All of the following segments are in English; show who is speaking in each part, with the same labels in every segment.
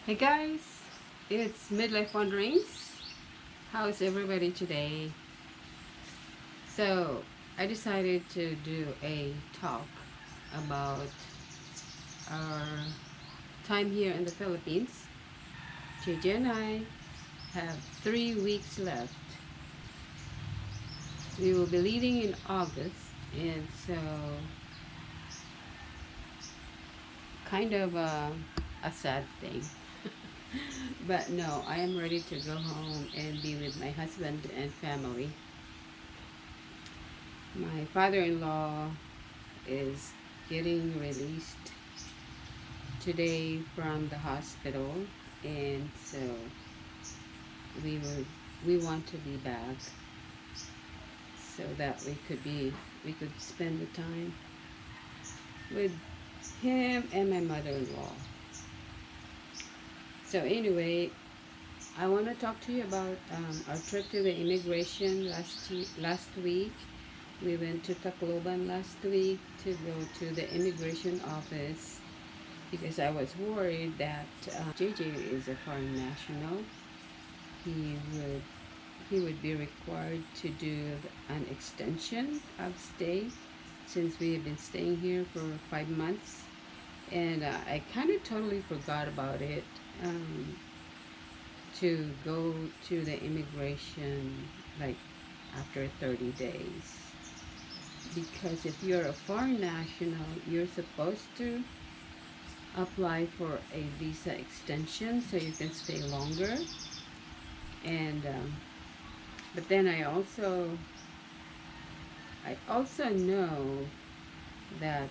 Speaker 1: Hey guys, it's Midlife Wanderings. How's everybody today? So, I decided to do a talk about our time here in the Philippines. JJ and I have 3 weeks left. We will be leaving in August, and so kind of a sad thing. But no, I am ready to go home and be with my husband and family. My father-in-law is getting released today from the hospital, and so we would we want to be back so that we could spend the time with him and my mother-in-law. So anyway, I want to talk to you about our trip to the immigration last week. We went to Tacloban last week to go to the immigration office because I was worried that JJ is a foreign national. He would he would be required to do an extension of stay since we have been staying here for 5 months, and I kind of totally forgot about it. Um, to go to the immigration like after 30 days, because if you're a foreign national, you're supposed to apply for a visa extension so you can stay longer. And but then I also know that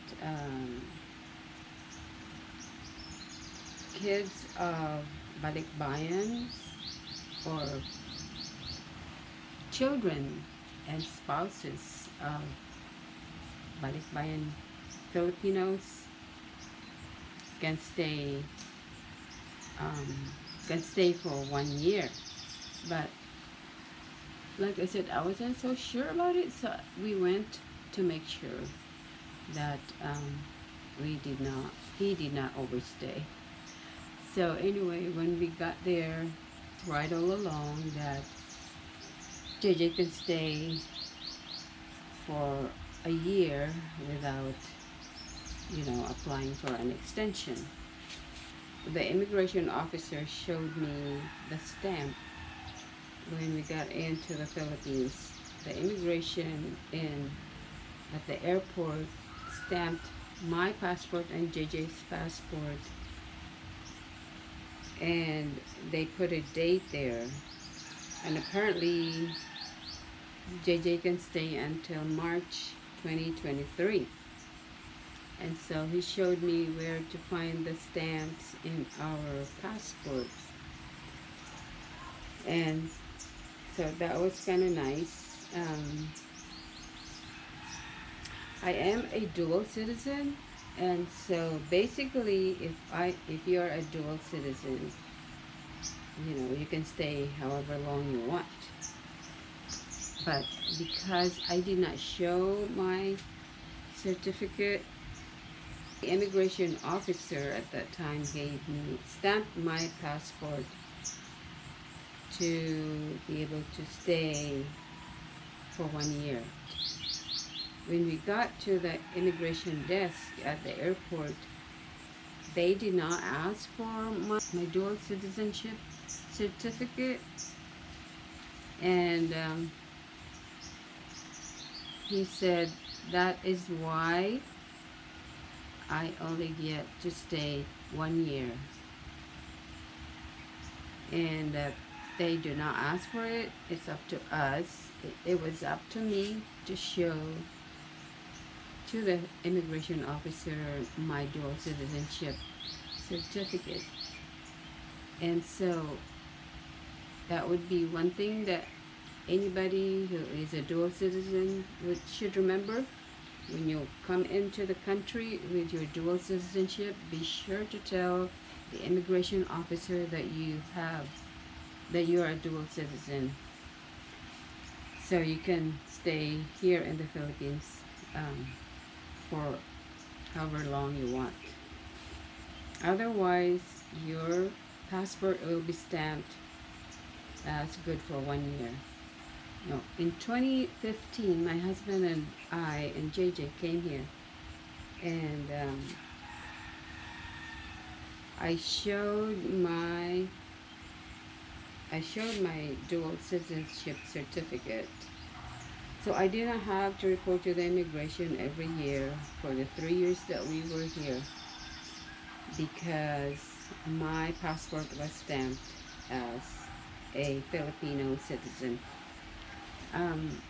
Speaker 1: kids of balikbayans or children and spouses of balikbayan Filipinos can stay um, can stay for 1 year. But like I said, I wasn't so sure about it, so we went to make sure that we did not he did not overstay. So anyway, when we got there, right all along that JJ can stay for a year without, applying for an extension. The immigration officer showed me the stamp when we got into the Philippines. The immigration in at the airport stamped my passport and JJ's passport, and they put a date there. And apparently, JJ can stay until March 2023. And so he showed me where to find the stamps in our passports. And so that was kind of nice. I am a dual citizen, and so basically, if you're a dual citizen, you can stay however long you want. But because I did not show my certificate, the immigration officer at that time stamped my passport to be able to stay for 1 year. When we got to the immigration desk at the airport, they did not ask for my dual citizenship certificate, and he said that is why I only get to stay 1 year, and that they do not ask for it. It's up to us. It was up to me to show to the immigration officer my dual citizenship certificate. And so that would be one thing that anybody who is a dual citizen should remember. When you come into the country with your dual citizenship, be sure to tell the immigration officer that you are a dual citizen, so you can stay here in the Philippines for however long you want. Otherwise, your passport will be stamped as good for 1 year. No, in 2015, my husband and I and JJ came here, and I showed my I showed my dual citizenship certificate. So I didn't have to report to the immigration every year for the 3 years that we were here because my passport was stamped as a Filipino citizen. Um,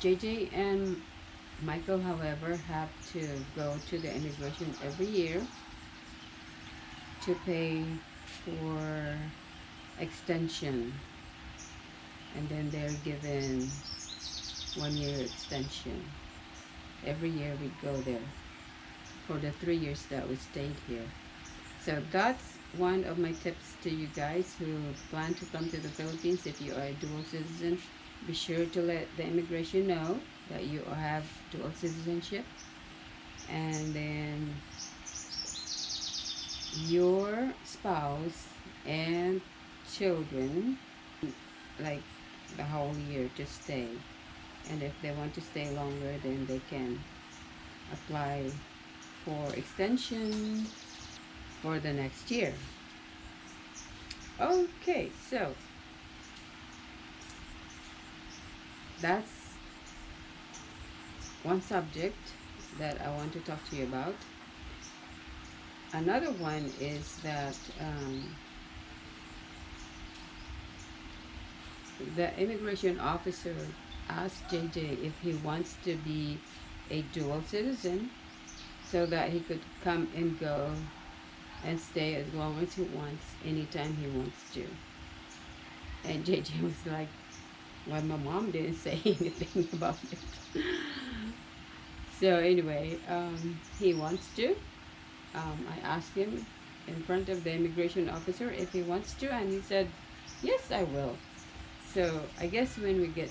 Speaker 1: JJ and Michael, however, have to go to the immigration every year to pay for extension, and then they're given 1 year extension. Every year we go there for the 3 years that we stayed here. So that's one of my tips to you guys who plan to come to the Philippines. If you are a dual citizen, be sure to let the immigration know that you have dual citizenship, and then your spouse and children like the whole year to stay. And if they want to stay longer, then they can apply for extension for the next year. Okay, so that's one subject that I want to talk to you about. Another one is that the immigration officer asked JJ if he wants to be a dual citizen so that he could come and go and stay as long as he wants, anytime he wants to. And JJ was like, well, my mom didn't say anything about it. So anyway, he wants to. I asked him in front of the immigration officer if he wants to, and he said, yes, I will. So I guess when we get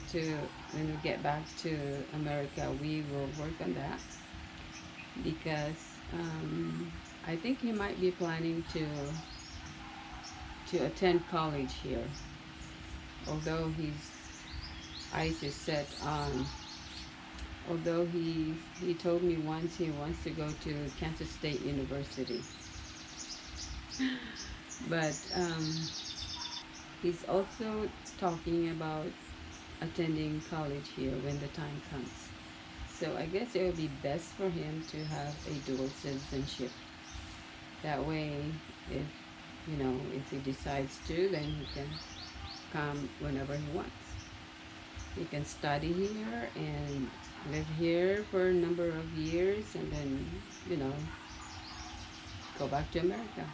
Speaker 1: back to America, we will work on that because I think he might be planning to attend college here, although his eyes is set on. Although he told me once he wants to go to Kansas State University, but he's also talking about attending college here when the time comes. So I guess it would be best for him to have a dual citizenship. That way, if if he decides to, then he can come whenever he wants. He can study here and live here for a number of years, and then go back to America.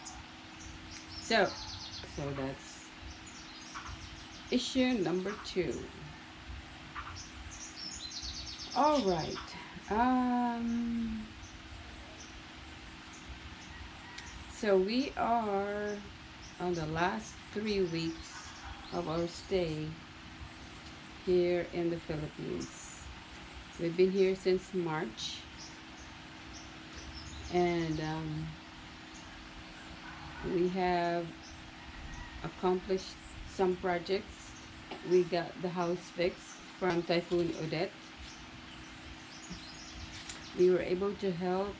Speaker 1: So that's issue number 2. All right. So we are on the last 3 weeks of our stay here in the Philippines. We've been here since March, and we have accomplished some projects. We got the house fixed from Typhoon Odette. We were able to help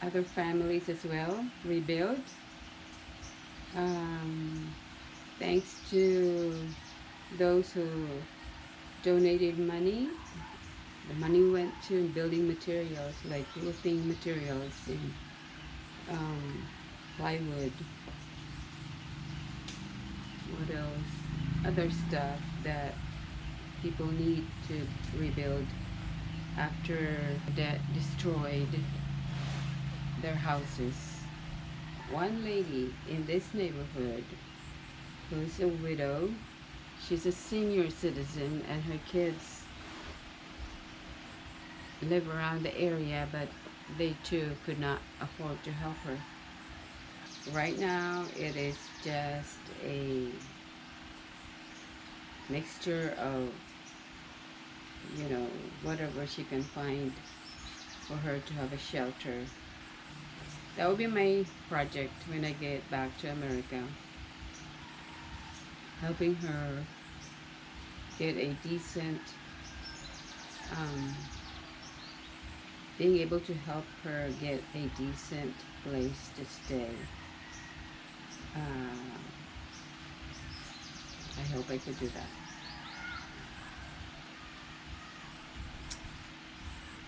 Speaker 1: other families as well rebuild. Thanks to those who donated money. The money went to building materials like roofing materials and plywood. What else? Other stuff that people need to rebuild after that destroyed their houses. One lady in this neighborhood who's a widow, she's a senior citizen, and her kids live around the area, but they too could not afford to help her. Right now it is just a mixture of whatever she can find for her to have a shelter. That will be my project when I get back to America. Helping her get a decent, um, being able to help her get a decent place to stay. Uh, I hope I could do that.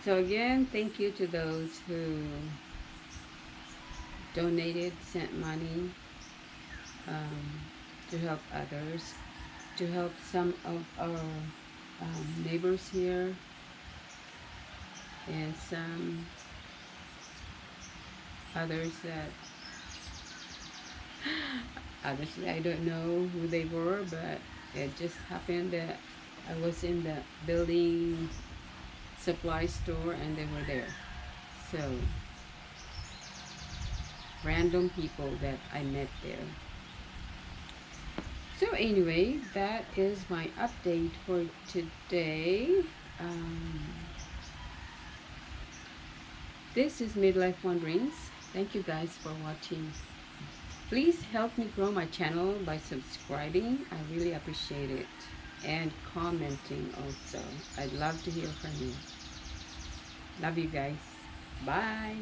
Speaker 1: So again, thank you to those who donated, sent money, um, to help others, to help some of our neighbors here, and some others that honestly I don't know who they were, but it just happened that I was in the building supply store and they were there. So random people that I met there. So anyway, that is my update for today. Um, this is Midlife Wanderings. Thank you guys for watching. Please help me grow my channel by subscribing. I really appreciate it. And commenting also. I'd love to hear from you. Love you guys. Bye.